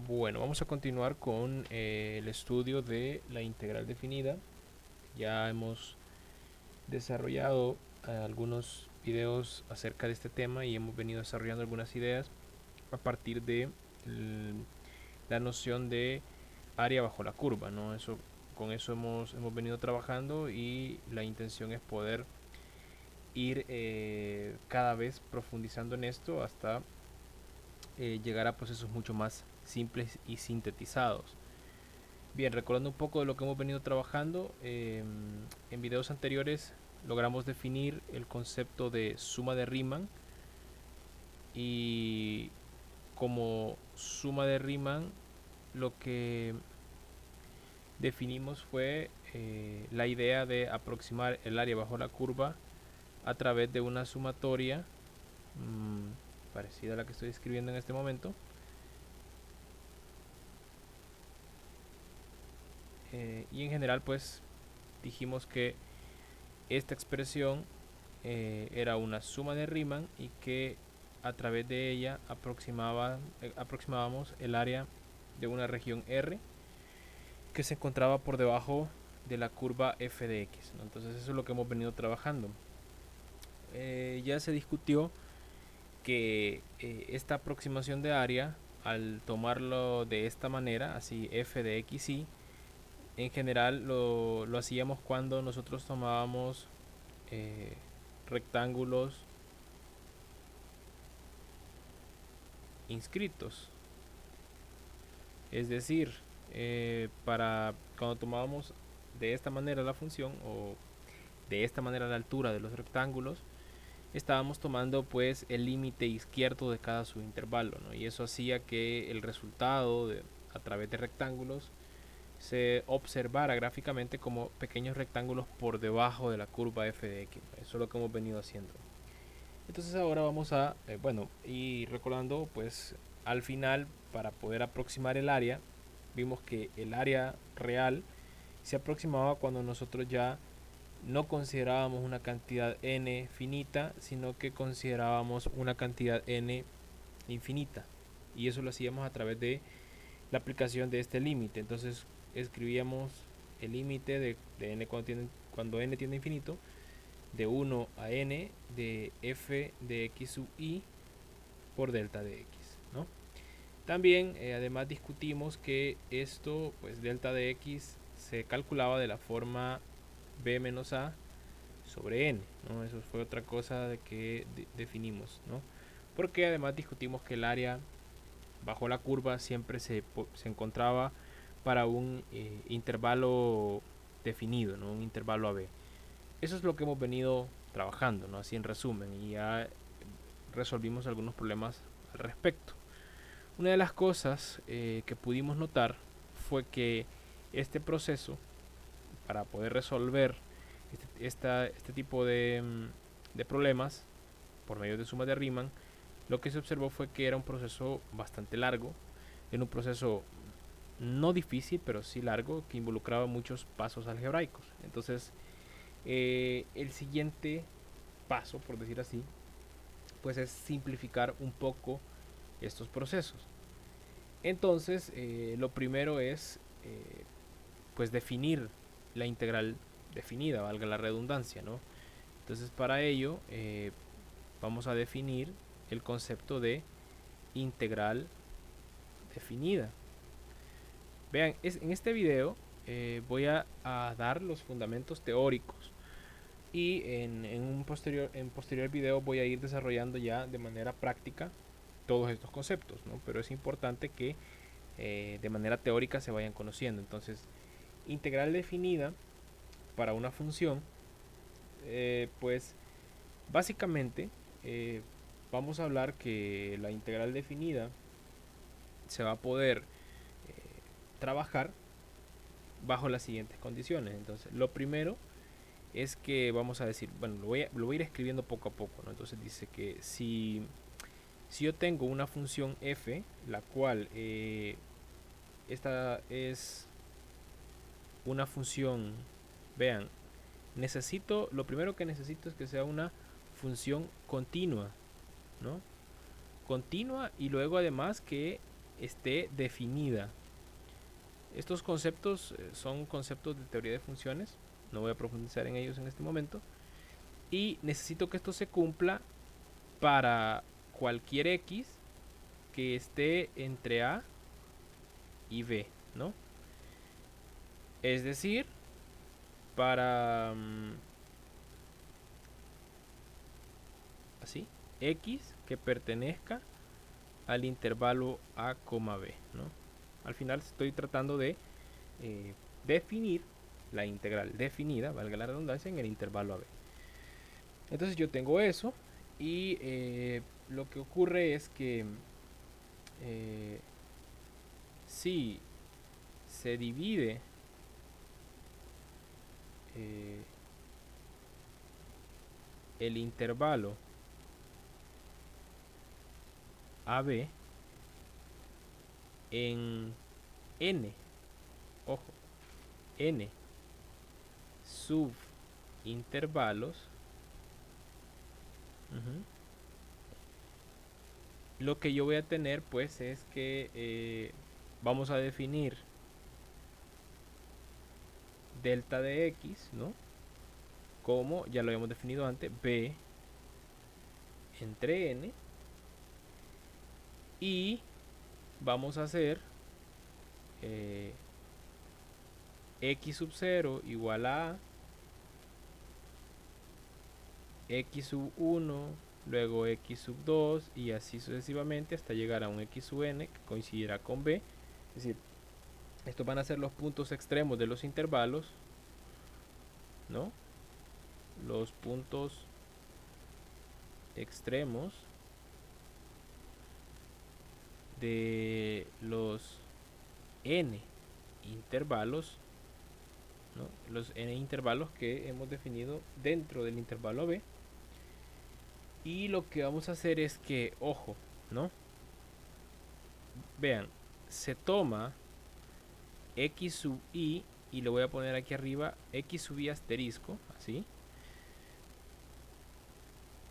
Bueno, vamos a continuar con el estudio de la integral definida. Ya hemos desarrollado algunos videos acerca de este tema y hemos venido desarrollando algunas ideas a partir de la noción de área bajo la curva, ¿no? Con eso hemos venido trabajando y la intención es poder ir cada vez profundizando en esto hasta llegar a procesos mucho más simples y sintetizados. Bien, recordando un poco de lo que hemos venido trabajando, en videos anteriores logramos definir el concepto de suma de Riemann y como suma de Riemann lo que definimos fue la idea de aproximar el área bajo la curva a través de una sumatoria parecida a la que estoy escribiendo en este momento. Y en general pues dijimos que esta expresión era una suma de Riemann y que a través de ella aproximábamos el área de una región R que se encontraba por debajo de la curva f de x, ¿no? Entonces eso es lo que hemos venido trabajando. Ya se discutió que esta aproximación de área, al tomarlo de esta manera, así f de x y, en general lo hacíamos cuando nosotros tomábamos eh, rectángulos inscritos. Es decir, para cuando tomábamos de esta manera la función o de esta manera la altura de los rectángulos, estábamos tomando pues el límite izquierdo de cada subintervalo, ¿no? Y eso hacía que el resultado a través de rectángulos se observara gráficamente como pequeños rectángulos por debajo de la curva f de x. Eso es lo que hemos venido haciendo. Entonces ahora vamos a, y recordando, pues al final, para poder aproximar el área, vimos que el área real se aproximaba cuando nosotros ya no considerábamos una cantidad n finita, sino que considerábamos una cantidad n infinita. Y eso lo hacíamos a través de la aplicación de este límite. Entonces escribíamos el límite de n cuando n tiende a infinito, de 1 a n de f de x sub i por delta de x, ¿no? También además discutimos que esto, pues delta de x se calculaba de la forma b menos a sobre n, ¿no? Eso fue otra cosa de que definimos, ¿no? Porque además discutimos que el área bajo la curva siempre se encontraba para un intervalo definido, ¿no? Un intervalo AB. Eso es lo que hemos venido trabajando, ¿no? Así en resumen, y ya resolvimos algunos problemas al respecto. Una de las cosas que pudimos notar fue que este proceso, para poder resolver este tipo de problemas por medio de sumas de Riemann, lo que se observó fue que era un proceso bastante largo, en un proceso no difícil, pero sí largo, que involucraba muchos pasos algebraicos. Entonces, el siguiente paso, por decir así, pues es simplificar un poco estos procesos. Entonces, lo primero es pues definir la integral definida, valga la redundancia, ¿no? Entonces, para ello vamos a definir el concepto de integral definida. Vean, en este video voy a dar los fundamentos teóricos y en posterior video voy a ir desarrollando ya de manera práctica todos estos conceptos, ¿no? Pero es importante que de manera teórica se vayan conociendo. Entonces, integral definida para una función, pues básicamente vamos a hablar que la integral definida se va a poder trabajar bajo las siguientes condiciones. Entonces, lo primero es que vamos a decir, bueno, lo voy a ir escribiendo poco a poco, ¿no? Entonces dice que si yo tengo una función f, la cual esta es una función, vean, lo primero que necesito es que sea una función continua, ¿no? Continua y luego además que esté definida. Estos conceptos son conceptos de teoría de funciones, no voy a profundizar en ellos en este momento, y necesito que esto se cumpla para cualquier x que esté entre a y b, ¿no? Es decir, para así, x que pertenezca al intervalo a, b, ¿no? Al final estoy tratando de definir la integral definida, valga la redundancia, en el intervalo a b. Entonces yo tengo eso y lo que ocurre es que si se divide el intervalo AB en n, ojo, n subintervalos, lo que yo voy a tener pues es que vamos a definir delta de x, ¿no? Como ya lo habíamos definido antes, b entre n, y vamos a hacer x sub 0 igual a x sub 1, luego x sub 2 y así sucesivamente hasta llegar a un x sub n que coincidirá con b. Es decir, estos van a ser los puntos extremos de los intervalos, ¿no? Los puntos extremos de los n intervalos, ¿no? Los n intervalos que hemos definido dentro del intervalo b. Y lo que vamos a hacer es que, ojo, ¿no? Vean, se toma x sub i y le voy a poner aquí arriba x sub i asterisco, así.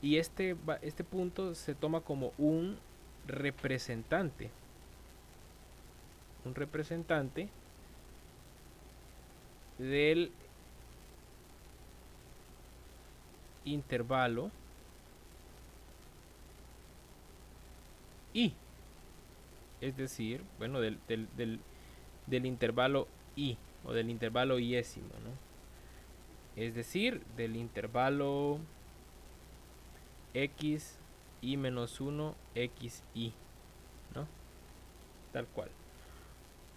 Y este punto se toma como un representante. Un representante del intervalo i. Es decir, bueno, del intervalo i o del intervalo iésimo, ¿no? Es decir, del intervalo x i menos 1 x i, ¿no? Tal cual.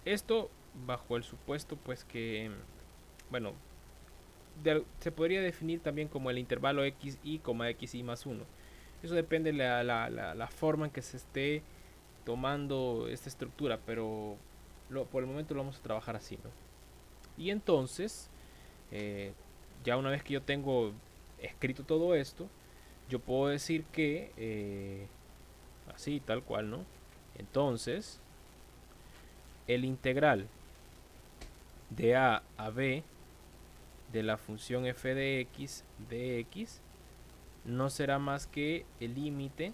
Esto bajo el supuesto pues que, bueno, se podría definir también como el intervalo xi, xi más 1. Eso depende de la forma en que se esté tomando esta estructura, pero por el momento lo vamos a trabajar así, ¿no? Y entonces, ya una vez que yo tengo escrito todo esto, yo puedo decir que, así, tal cual, ¿no? Entonces, el integral de a b de la función f de x no será más que el límite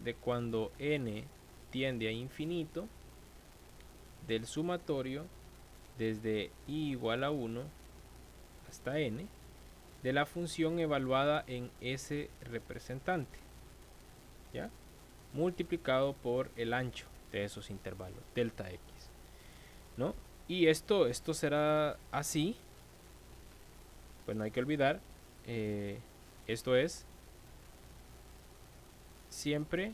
de cuando n tiende a infinito del sumatorio desde i igual a 1 hasta n de la función evaluada en ese representante, ¿ya? Multiplicado por el ancho de esos intervalos, delta x, ¿no? Y esto será así, pues no hay que olvidar, esto es siempre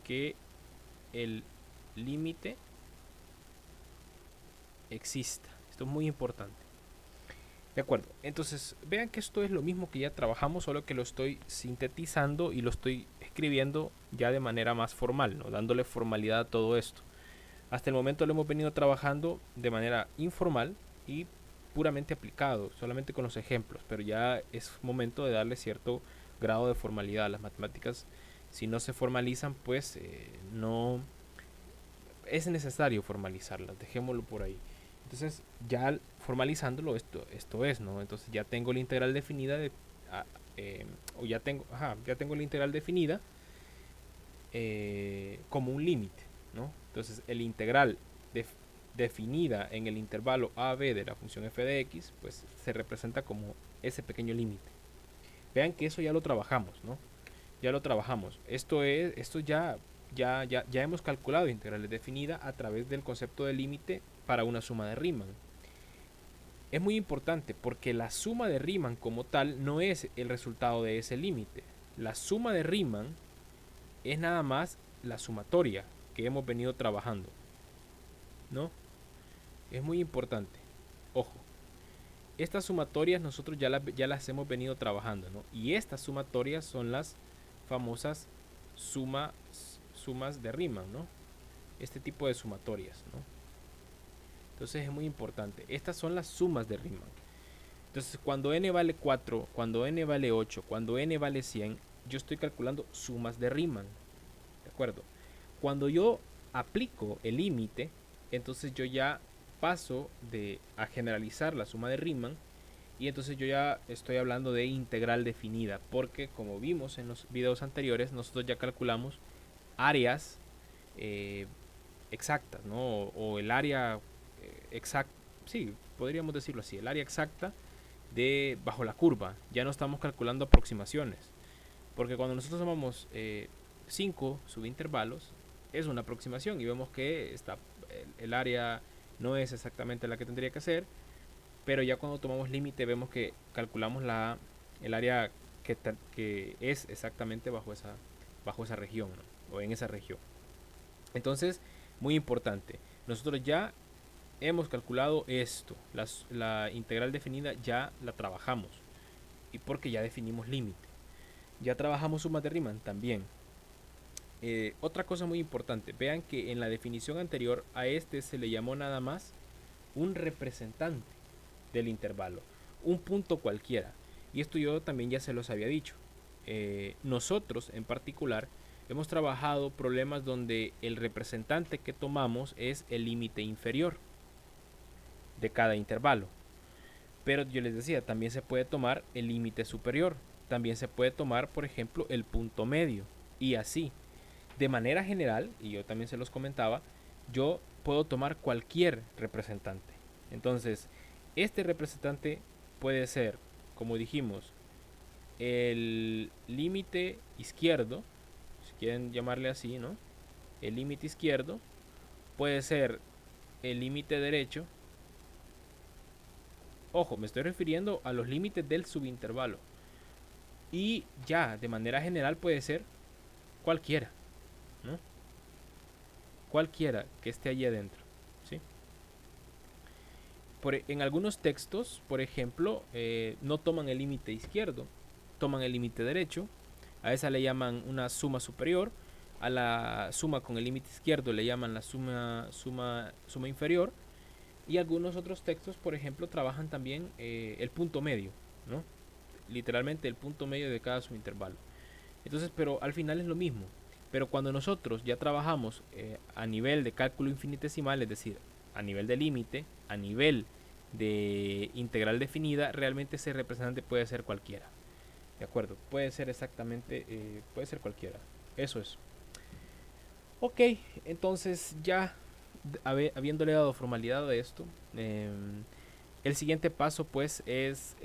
que el límite exista. Esto es muy importante. De acuerdo, entonces vean que esto es lo mismo que ya trabajamos, solo que lo estoy sintetizando y lo estoy escribiendo ya de manera más formal, ¿no? Dándole formalidad a todo esto. Hasta el momento lo hemos venido trabajando de manera informal y puramente aplicado, solamente con los ejemplos, pero ya es momento de darle cierto grado de formalidad. Las matemáticas, si no se formalizan, pues no es necesario formalizarlas, dejémoslo por ahí. Entonces, ya formalizándolo, esto es, ¿no? Entonces ya tengo la integral definida o ya tengo la integral definida como un límite, ¿no? Entonces el integral definida en el intervalo AB de la función f de x, pues se representa como ese pequeño límite. Vean que eso ya lo trabajamos, ¿no? Ya lo trabajamos. Esto ya hemos calculado integrales definidas a través del concepto de límite para una suma de Riemann. Es muy importante porque la suma de Riemann como tal no es el resultado de ese límite. La suma de Riemann es nada más la sumatoria que hemos venido trabajando, ¿no? Es muy importante. Ojo, estas sumatorias nosotros ya las hemos venido trabajando, ¿no? Y estas sumatorias son las famosas sumas de Riemann, ¿no? Este tipo de sumatorias, ¿no? Entonces es muy importante. Estas son las sumas de Riemann. Entonces cuando n vale 4, cuando n vale 8, cuando n vale 100, yo estoy calculando sumas de Riemann. ¿De acuerdo? Cuando yo aplico el límite, entonces yo ya paso a generalizar la suma de Riemann, y entonces yo ya estoy hablando de integral definida, porque como vimos en los videos anteriores, nosotros ya calculamos áreas exactas, ¿no? O el área exacta, sí, podríamos decirlo así, el área exacta de bajo la curva. Ya no estamos calculando aproximaciones, porque cuando nosotros tomamos 5 subintervalos, es una aproximación y vemos que el área no es exactamente la que tendría que ser, pero ya cuando tomamos límite vemos que calculamos el área que es exactamente bajo esa región, ¿no? O en esa región. Entonces, muy importante, nosotros ya hemos calculado esto, la integral definida ya la trabajamos, y porque ya definimos límite. Ya trabajamos sumas de Riemann también. Otra cosa muy importante, vean que en la definición anterior a este se le llamó nada más un representante del intervalo, un punto cualquiera, y esto yo también ya se los había dicho. Nosotros en particular hemos trabajado problemas donde el representante que tomamos es el límite inferior de cada intervalo, pero yo les decía, también se puede tomar el límite superior, también se puede tomar, por ejemplo, el punto medio, y así. De manera general, y yo también se los comentaba, yo puedo tomar cualquier representante. Entonces, este representante puede ser, como dijimos, el límite izquierdo, si quieren llamarle así, ¿no? El límite izquierdo puede ser el límite derecho. Ojo, me estoy refiriendo a los límites del subintervalo. Y ya, de manera general puede ser cualquiera, ¿no? Cualquiera que esté allí adentro, ¿sí? En algunos textos, por ejemplo, no toman el límite izquierdo, toman el límite derecho. A esa le llaman una suma superior. A la suma con el límite izquierdo le llaman la suma inferior. Y algunos otros textos, por ejemplo, trabajan también el punto medio, ¿no? Literalmente el punto medio de cada subintervalo. Entonces, pero al final es lo mismo. Pero cuando nosotros ya trabajamos a nivel de cálculo infinitesimal, es decir, a nivel de límite, a nivel de integral definida, realmente ese representante puede ser cualquiera. ¿De acuerdo? Puede ser exactamente, puede ser cualquiera. Eso es. Ok, entonces ya habiéndole dado formalidad a esto, el siguiente paso pues es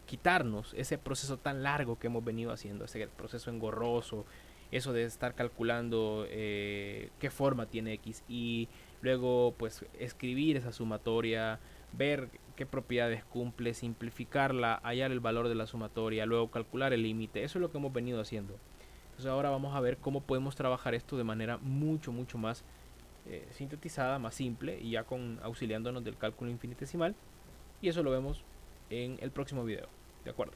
quitarnos ese proceso tan largo que hemos venido haciendo, ese proceso engorroso, eso de estar calculando qué forma tiene x, y luego pues escribir esa sumatoria, ver qué propiedades cumple, simplificarla, hallar el valor de la sumatoria, luego calcular el límite. Eso es lo que hemos venido haciendo. Entonces ahora vamos a ver cómo podemos trabajar esto de manera mucho más sintetizada, más simple, y ya auxiliándonos del cálculo infinitesimal. Y eso lo vemos en el próximo video. ¿De acuerdo?